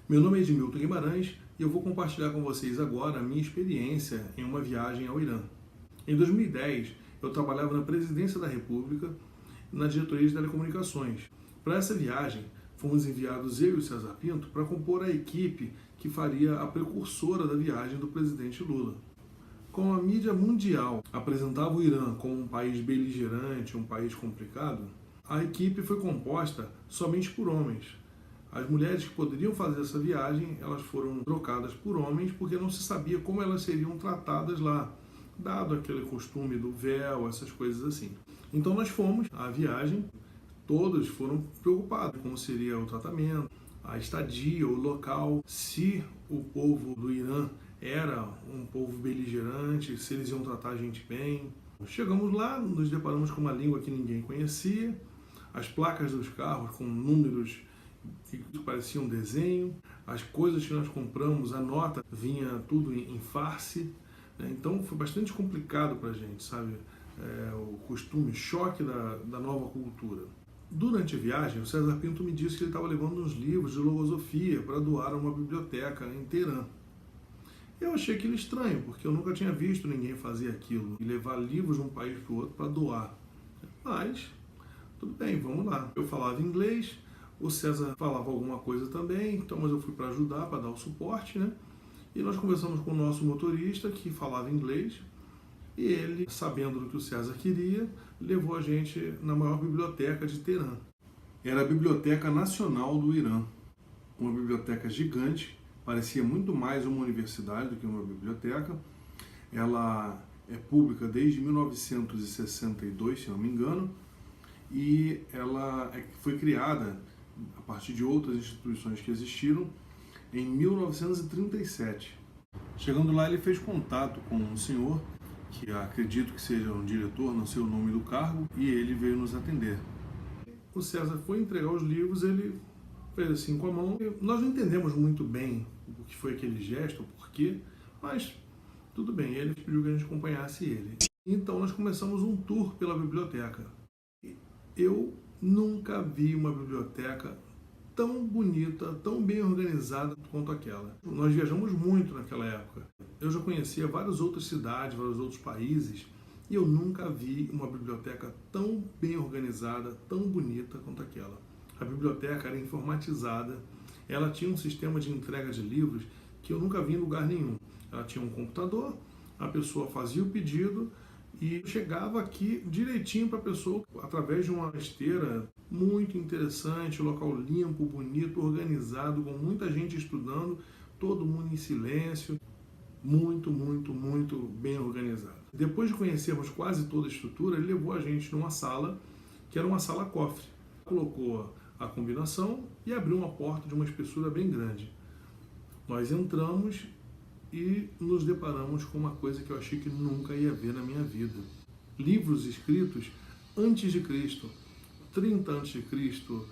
Meu nome é Edmilton Guimarães e eu vou compartilhar com vocês agora a minha experiência em uma viagem ao Irã. Em 2010, eu trabalhava na Presidência da República, na diretoria de telecomunicações. Para essa viagem, fomos enviados eu e o César Pinto para compor a equipe que faria a precursora da viagem do presidente Lula. Como a mídia mundial apresentava o Irã como um país beligerante, um país complicado, a equipe foi composta somente por homens. As mulheres que poderiam fazer essa viagem, elas foram trocadas por homens porque não se sabia como elas seriam tratadas lá, dado aquele costume do véu, essas coisas assim. Então nós fomos à viagem, todos foram preocupados com como seria o tratamento, a estadia, o local, se o povo do Irã era um povo beligerante, se eles iam tratar a gente bem. Chegamos lá, nos deparamos com uma língua que ninguém conhecia, as placas dos carros com números que pareciam um desenho, as coisas que nós compramos, a nota vinha tudo em farsi, né? Então foi bastante complicado para a gente, sabe? O costume, choque da nova cultura. Durante a viagem, o César Pinto me disse que ele estava levando uns livros de logosofia para doar a uma biblioteca em Teherã. Eu achei aquilo estranho, porque eu nunca tinha visto ninguém fazer aquilo, e levar livros de um país para o outro para doar. Mas, tudo bem, vamos lá. Eu falava inglês, o César falava alguma coisa também, então mas eu fui para ajudar, para dar o suporte, né? E nós conversamos com o nosso motorista, que falava inglês, e ele, sabendo do que o César queria, levou a gente na maior biblioteca de Teherã. Era a Biblioteca Nacional do Irã, uma biblioteca gigante, parecia muito mais uma universidade do que uma biblioteca. Ela é pública desde 1962, se não me engano, e ela foi criada a partir de outras instituições que existiram em 1937. Chegando lá, ele fez contato com um senhor, que acredito que seja um diretor, não sei o nome do cargo, e ele veio nos atender. O César foi entregar os livros, ele fez assim com a mão. Nós não entendemos muito bem o que foi aquele gesto, o porquê, mas tudo bem, ele pediu que a gente acompanhasse ele. Então nós começamos um tour pela biblioteca. Eu nunca vi uma biblioteca tão bonita, tão bem organizada quanto aquela. Nós viajamos muito naquela época. Eu já conhecia várias outras cidades, vários outros países, e eu nunca vi uma biblioteca tão bem organizada, tão bonita quanto aquela. A biblioteca era informatizada, ela tinha um sistema de entrega de livros que eu nunca vi em lugar nenhum. Ela tinha um computador, a pessoa fazia o pedido e chegava aqui direitinho para a pessoa através de uma esteira muito interessante, local limpo, bonito, organizado, com muita gente estudando, todo mundo em silêncio, muito, muito, muito bem organizado. Depois de conhecermos quase toda a estrutura, ele levou a gente numa sala, que era uma sala cofre. Colocou a combinação e abriu uma porta de uma espessura bem grande. Nós entramos e nos deparamos com uma coisa que eu achei que nunca ia ver na minha vida. Livros escritos antes de Cristo, 30 antes de Cristo,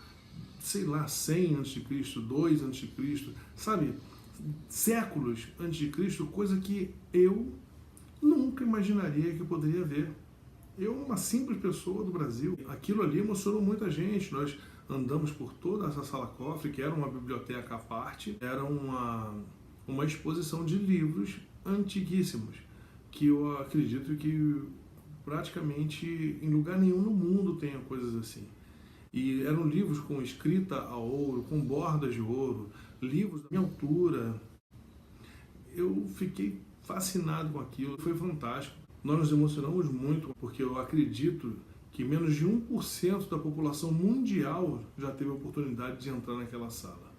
sei lá, 100 antes de Cristo, 2 antes de Cristo, sabe? Séculos antes de Cristo, coisa que eu nunca imaginaria que eu poderia ver. Eu, uma simples pessoa do Brasil, aquilo ali emocionou muita gente. Nós andamos por toda essa sala cofre, que era uma biblioteca à parte, era uma exposição de livros antiguíssimos, que eu acredito que praticamente em lugar nenhum no mundo tenha coisas assim. E eram livros com escrita a ouro, com bordas de ouro, livros da minha altura. Eu fiquei fascinado com aquilo, foi fantástico. Nós nos emocionamos muito, porque eu acredito que menos de 1% da população mundial já teve a oportunidade de entrar naquela sala.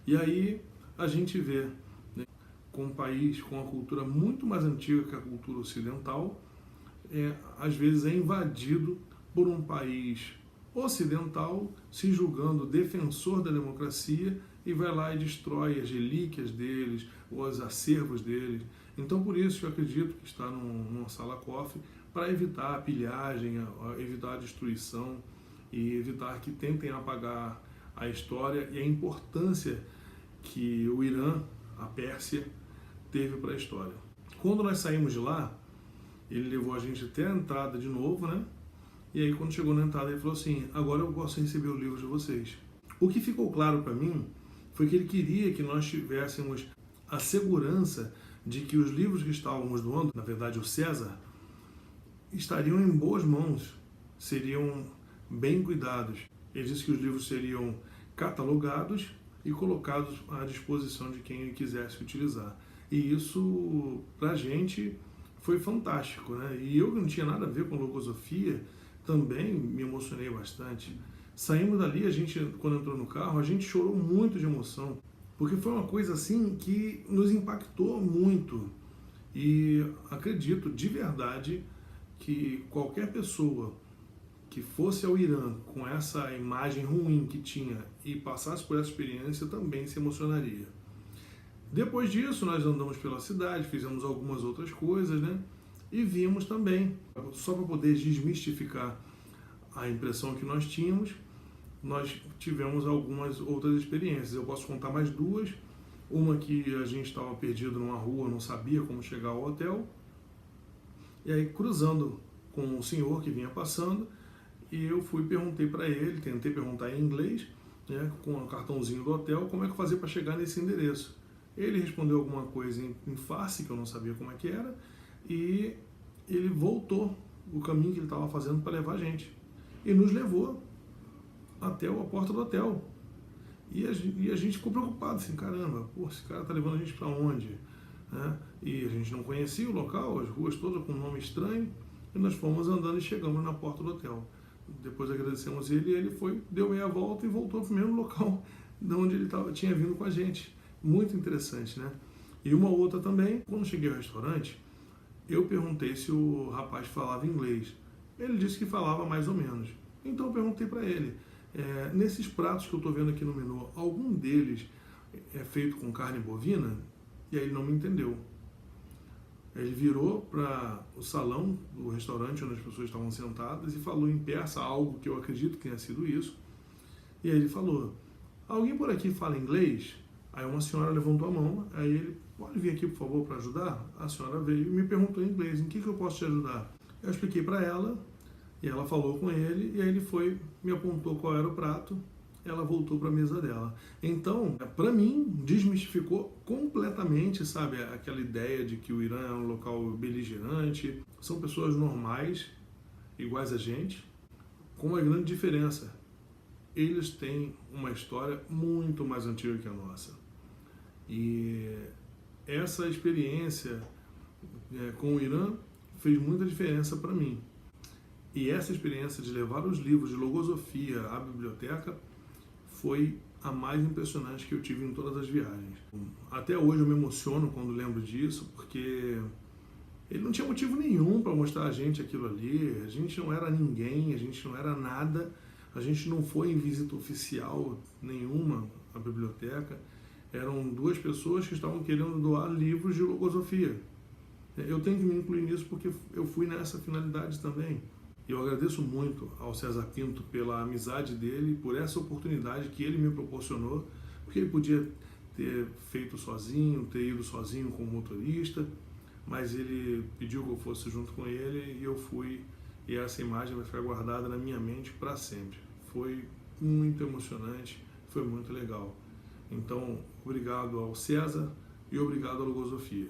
E aí a gente vê, né, com um país com uma cultura muito mais antiga que a cultura ocidental, às vezes é invadido por um país ocidental se julgando defensor da democracia e vai lá e destrói as relíquias deles, ou os acervos deles. Então, por isso, eu acredito que está numa sala cofre para evitar a pilhagem, evitar a destruição e evitar que tentem apagar a história e a importância que o Irã, a Pérsia, teve para a história. Quando nós saímos de lá, ele levou a gente até a entrada de novo, né? E aí, quando chegou na entrada, ele falou assim: agora eu posso receber o livro de vocês. O que ficou claro para mim foi que ele queria que nós tivéssemos a segurança de que os livros que estávamos doando, na verdade o César, estariam em boas mãos, seriam bem cuidados. Ele disse que os livros seriam catalogados e colocados à disposição de quem quisesse utilizar. E isso, para a gente, foi fantástico, né? E eu que não tinha nada a ver com logosofia, também me emocionei bastante. Saímos dali, a gente, quando entrou no carro, a gente chorou muito de emoção, porque foi uma coisa assim que nos impactou muito. E acredito de verdade que qualquer pessoa que fosse ao Irã com essa imagem ruim que tinha e passasse por essa experiência também se emocionaria. Depois disso, nós andamos pela cidade, fizemos algumas outras coisas, né? E vimos também, só para poder desmistificar a impressão que nós tínhamos, nós tivemos algumas outras experiências. Eu posso contar mais duas. Uma que a gente estava perdido numa rua, não sabia como chegar ao hotel. E aí, cruzando com um senhor que vinha passando, e eu perguntei para ele, tentei perguntar em inglês, né, com o cartãozinho do hotel, como é que eu fazia para chegar nesse endereço. Ele respondeu alguma coisa em farsi, que eu não sabia como é que era, e ele voltou o caminho que ele estava fazendo para levar a gente. E nos levou até a porta do hotel. E a gente ficou preocupado, assim, caramba, pô, esse cara está levando a gente para onde? Né? E a gente não conhecia o local, as ruas todas com um nome estranho, e nós fomos andando e chegamos na porta do hotel. Depois agradecemos ele e ele deu meia volta e voltou para o mesmo local de onde ele tinha vindo com a gente. Muito interessante, né? E uma outra também, quando cheguei ao restaurante, eu perguntei se o rapaz falava inglês. Ele disse que falava mais ou menos. Então eu perguntei para ele, nesses pratos que eu estou vendo aqui no menu, algum deles é feito com carne bovina? E aí ele não me entendeu. Ele virou para o salão do restaurante onde as pessoas estavam sentadas e falou em persa algo que eu acredito que tenha sido isso. E aí ele falou, alguém por aqui fala inglês? Aí uma senhora levantou a mão, aí ele, pode vir aqui por favor para ajudar? A senhora veio e me perguntou em inglês, em que eu posso te ajudar? Eu expliquei para ela, e ela falou com ele, e aí ele me apontou qual era o prato, ela voltou para a mesa dela. Então, para mim, desmistificou completamente, sabe, aquela ideia de que o Irã é um local beligerante. São pessoas normais, iguais a gente, com uma grande diferença. Eles têm uma história muito mais antiga que a nossa. E essa experiência com o Irã fez muita diferença para mim. E essa experiência de levar os livros de logosofia à biblioteca foi a mais impressionante que eu tive em todas as viagens. Até hoje eu me emociono quando lembro disso, porque ele não tinha motivo nenhum para mostrar a gente aquilo ali. A gente não era ninguém, a gente não era nada, a gente não foi em visita oficial nenhuma à biblioteca. Eram duas pessoas que estavam querendo doar livros de logosofia. Eu tenho que me incluir nisso porque eu fui nessa finalidade também. Eu agradeço muito ao César Pinto pela amizade dele, por essa oportunidade que ele me proporcionou, porque ele podia ter feito sozinho, ter ido sozinho como motorista, mas ele pediu que eu fosse junto com ele e eu fui, e essa imagem vai ficar guardada na minha mente para sempre. Foi muito emocionante, foi muito legal. Então, obrigado ao César e obrigado à Logosofia.